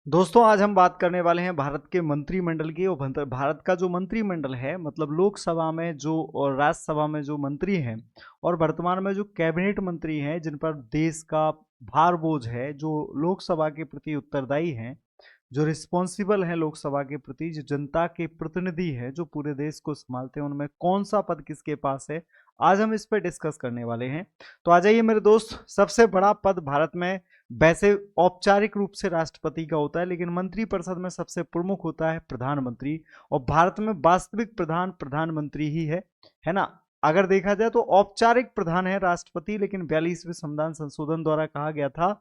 दोस्तों आज हम बात करने वाले हैं भारत के मंत्रिमंडल की। और भारत का जो मंत्रिमंडल है मतलब लोकसभा में जो और राज्यसभा में जो मंत्री हैं और वर्तमान में जो कैबिनेट मंत्री हैं जिन पर देश का भार बोझ है, जो लोकसभा के प्रति उत्तरदायी हैं, जो रिस्पॉन्सिबल हैं लोकसभा के प्रति, जो जनता के प्रतिनिधि हैं, जो पूरे देश को संभालते हैं, उनमें कौन सा पद किसके पास है, आज हम इस पर डिस्कस करने वाले हैं। तो आ जाइए मेरे दोस्त। सबसे बड़ा पद भारत में वैसे औपचारिक रूप से राष्ट्रपति का होता है, लेकिन मंत्रिपरिषद में सबसे प्रमुख होता है प्रधानमंत्री। और भारत में वास्तविक प्रधान प्रधानमंत्री ही है ना। अगर देखा जाए तो औपचारिक प्रधान है राष्ट्रपति, लेकिन 42वें संविधान संशोधन द्वारा कहा गया था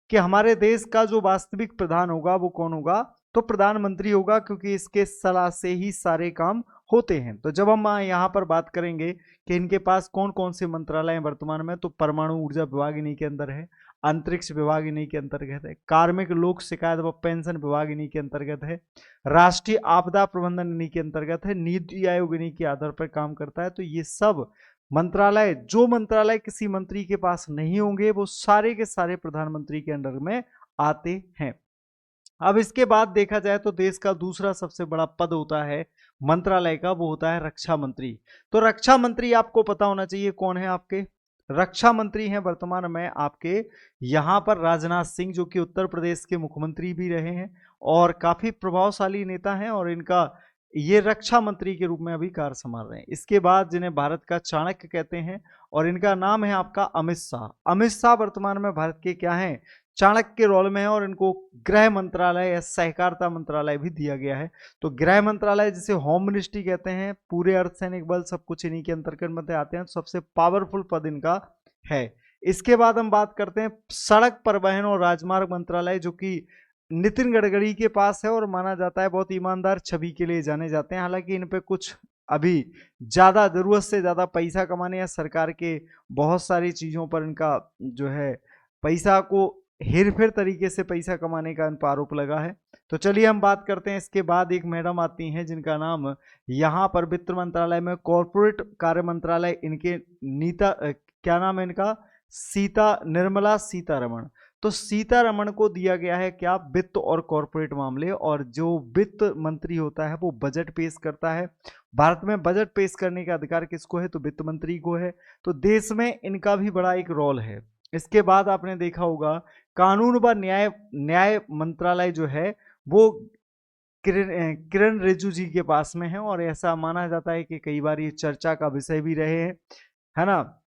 कि हमारे देश का जो वास्तविक प्रधान होगा वो कौन होगा, तो प्रधानमंत्री होगा, क्योंकि इसके सलाह से ही सारे काम होते हैं। तो जब हम यहाँ पर बात करेंगे कि इनके पास कौन कौन से मंत्रालय हैं वर्तमान में, तो परमाणु ऊर्जा विभाग इन्हीं के अंदर है, अंतरिक्ष विभाग इन्हीं के अंतर्गत है, कार्मिक लोक शिकायत व पेंशन विभाग इन्हीं के अंतर्गत है, राष्ट्रीय आपदा प्रबंधन इन्हीं के अंतर्गत है, नीति आयोग इन्हीं के आधार पर काम करता है। तो ये सब मंत्रालय, जो मंत्रालय किसी मंत्री के पास नहीं होंगे, वो सारे के सारे प्रधानमंत्री के अंडर में आते हैं। अब इसके बाद देखा जाए तो देश का दूसरा सबसे बड़ा पद होता है मंत्रालय का, वो होता है रक्षा मंत्री। तो रक्षा मंत्री आपको पता होना चाहिए कौन है। आपके रक्षा मंत्री हैं वर्तमान में आपके यहाँ पर राजनाथ सिंह, जो कि उत्तर प्रदेश के मुख्यमंत्री भी रहे हैं और काफी प्रभावशाली नेता हैं, और इनका ये रक्षा मंत्री के रूप में अभी कार्य संभाल रहे हैं। इसके बाद जिन्हें भारत का चाणक्य कहते हैं, और इनका नाम है आपका अमित शाह। अमित शाह वर्तमान में भारत के क्या हैं, चाणक्य के रोल में है, और इनको गृह मंत्रालय या सहकारिता मंत्रालय भी दिया गया है। तो गृह मंत्रालय जिसे होम मिनिस्ट्री कहते हैं, पूरे अर्धसैनिक बल सब कुछ इन्हीं के अंतर्गत में आते हैं। तो सबसे पावरफुल पद इनका है। इसके बाद हम बात करते हैं सड़क परिवहन और राजमार्ग मंत्रालय, जो कि नितिन गडकरी के पास है और माना जाता है बहुत ईमानदार छवि के लिए जाने जाते हैं। हालांकि इन पे कुछ अभी ज्यादा जरूरत से ज्यादा पैसा कमाने या सरकार के बहुत सारी चीजों पर इनका जो है पैसा को हेरफेर तरीके से पैसा कमाने का इन पर आरोप लगा है। तो चलिए हम बात करते हैं। इसके बाद एक मैडम आती हैं जिनका नाम यहाँ पर वित्त मंत्रालय में कॉरपोरेट कार्य मंत्रालय, इनके नीता क्या नाम है इनका, निर्मला सीतारमण। तो सीतारमण को दिया गया है क्या, वित्त और कॉरपोरेट मामले। और जो वित्त मंत्री होता है वो बजट पेश करता है। भारत में बजट पेश करने का अधिकार किसको है, तो वित्त मंत्री को है। तो देश में इनका भी बड़ा एक रोल है। इसके बाद आपने देखा होगा कानून व न्याय न्याय मंत्रालय जो है वो किरण रिजिजू जी के पास में है, और ऐसा माना जाता है कि कई बार ये चर्चा का विषय भी रहे हैं, है ना।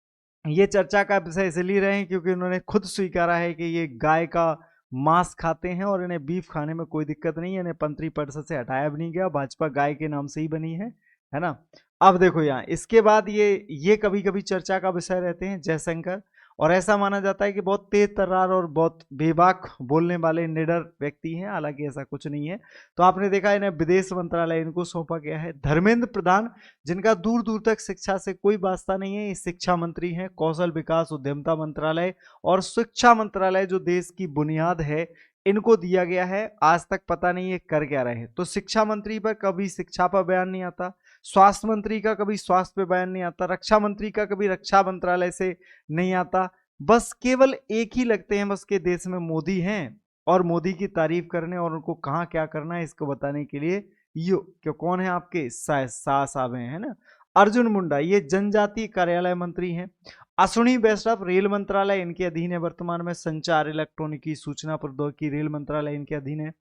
ये चर्चा का विषय इसलिए रहे हैं क्योंकि उन्होंने खुद स्वीकारा है कि ये गाय का मांस खाते हैं और इन्हें बीफ खाने में कोई दिक्कत नहीं है। इन्हें मंत्री परिषद से हटाया भी नहीं गया, भाजपा गाय के नाम से ही बनी है ना। अब देखो यहाँ इसके बाद ये कभी कभी चर्चा का विषय रहते हैं जयशंकर। और ऐसा माना जाता है कि बहुत तेज तर्रार और बहुत बेबाक बोलने वाले निडर व्यक्ति हैं, हालांकि ऐसा कुछ नहीं है। तो आपने देखा इन्हें विदेश मंत्रालय इनको सौंपा गया है। धर्मेंद्र प्रधान, जिनका दूर दूर तक शिक्षा से कोई वास्ता नहीं है, ये शिक्षा मंत्री हैं। कौशल विकास उद्यमता मंत्रालय और शिक्षा मंत्रालय जो देश की बुनियाद है, इनको दिया गया है। आज तक पता नहीं ये कर क्या रहे हैं। तो शिक्षा मंत्री पर कभी शिक्षा पर बयान नहीं आता, स्वास्थ्य मंत्री का कभी स्वास्थ्य पे बयान नहीं आता, रक्षा मंत्री का कभी रक्षा मंत्रालय से नहीं आता। बस केवल एक ही लगते हैं बस के देश में मोदी हैं, और मोदी की तारीफ करने और उनको कहाँ क्या करना है इसको बताने के लिए यो क्यों कौन है आपके शाह साहब हैं, है ना। अर्जुन मुंडा ये जनजातीय कार्यालय मंत्री हैं। अश्विनी वैष्णव रेल मंत्रालय इनके अधीन है वर्तमान में। संचार इलेक्ट्रॉनिकी सूचना प्रौद्योगिकी रेल मंत्रालय इनके अधीन है।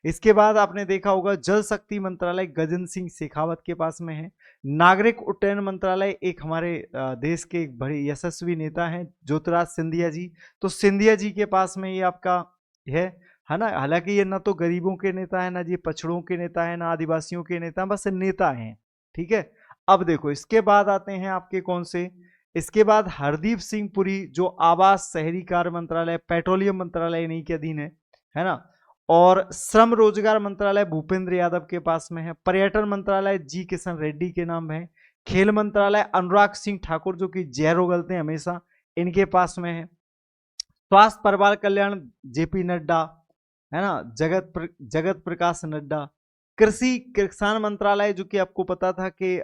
इसके बाद आपने देखा होगा जल शक्ति मंत्रालय गजेंद्र सिंह शेखावत के पास में है। नागरिक उड्डयन मंत्रालय एक हमारे देश के एक बड़े यशस्वी नेता हैं ज्योतिराज सिंधिया जी। तो सिंधिया जी के पास में ये आपका है ना। हालांकि ये ना तो गरीबों के नेता है, ना ये पछड़ों के नेता है, ना आदिवासियों के नेता, बस नेता हैं, ठीक है। अब देखो इसके बाद आते हैं आपके कौन से, इसके बाद हरदीप सिंह पुरी जो आवास शहरी कार्य मंत्रालय पेट्रोलियम मंत्रालय इन्हीं के अधीन है ना। और श्रम रोजगार मंत्रालय भूपेंद्र यादव के पास में है। पर्यटन मंत्रालय जी किशन रेड्डी के नाम है। खेल मंत्रालय अनुराग सिंह ठाकुर जो कि जहर उगलते हैं हमेशा, इनके पास में है। स्वास्थ्य परिवार कल्याण जेपी नड्डा, है ना, जगत प्रकाश नड्डा। कृषि किसान मंत्रालय जो कि आपको पता था कि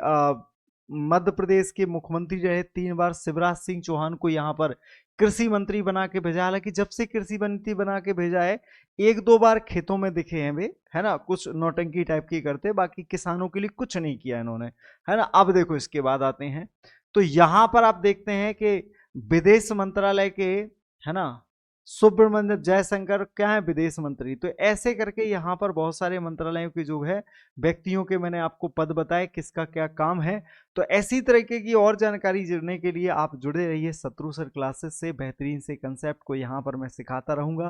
मध्य प्रदेश के मुख्यमंत्री रहे 3 बार, शिवराज सिंह चौहान को यहाँ पर कृषि मंत्री बना के भेजा। हालांकि जब से कृषि मंत्री बना के भेजा है 1-2 बार खेतों में दिखे हैं वे, है ना, कुछ नौटंकी टाइप की करते, बाकी किसानों के लिए कुछ नहीं किया इन्होंने, है ना। अब देखो इसके बाद आते हैं तो यहां पर आप देखते हैं कि विदेश मंत्रालय के, है ना, सुब्रमण्यम जयशंकर क्या है, विदेश मंत्री। तो ऐसे करके यहाँ पर बहुत सारे मंत्रालयों के जो है व्यक्तियों के मैंने आपको पद बताए, किसका क्या काम है। तो ऐसी तरीके की और जानकारी जुड़ने के लिए आप जुड़े रहिए शत्रु सर क्लासेस से। बेहतरीन से कंसेप्ट को यहाँ पर मैं सिखाता रहूंगा।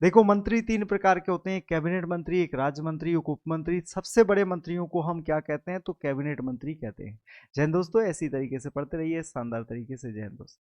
देखो मंत्री 3 प्रकार के होते हैं, कैबिनेट मंत्री, एक राज्य मंत्री, एक उप मंत्री। सबसे बड़े मंत्रियों को हम क्या कहते हैं, तो कैबिनेट मंत्री कहते हैं। जय हिंद दोस्तों, ऐसी तरीके से पढ़ते रहिए शानदार तरीके से। जय हिंद दोस्तों।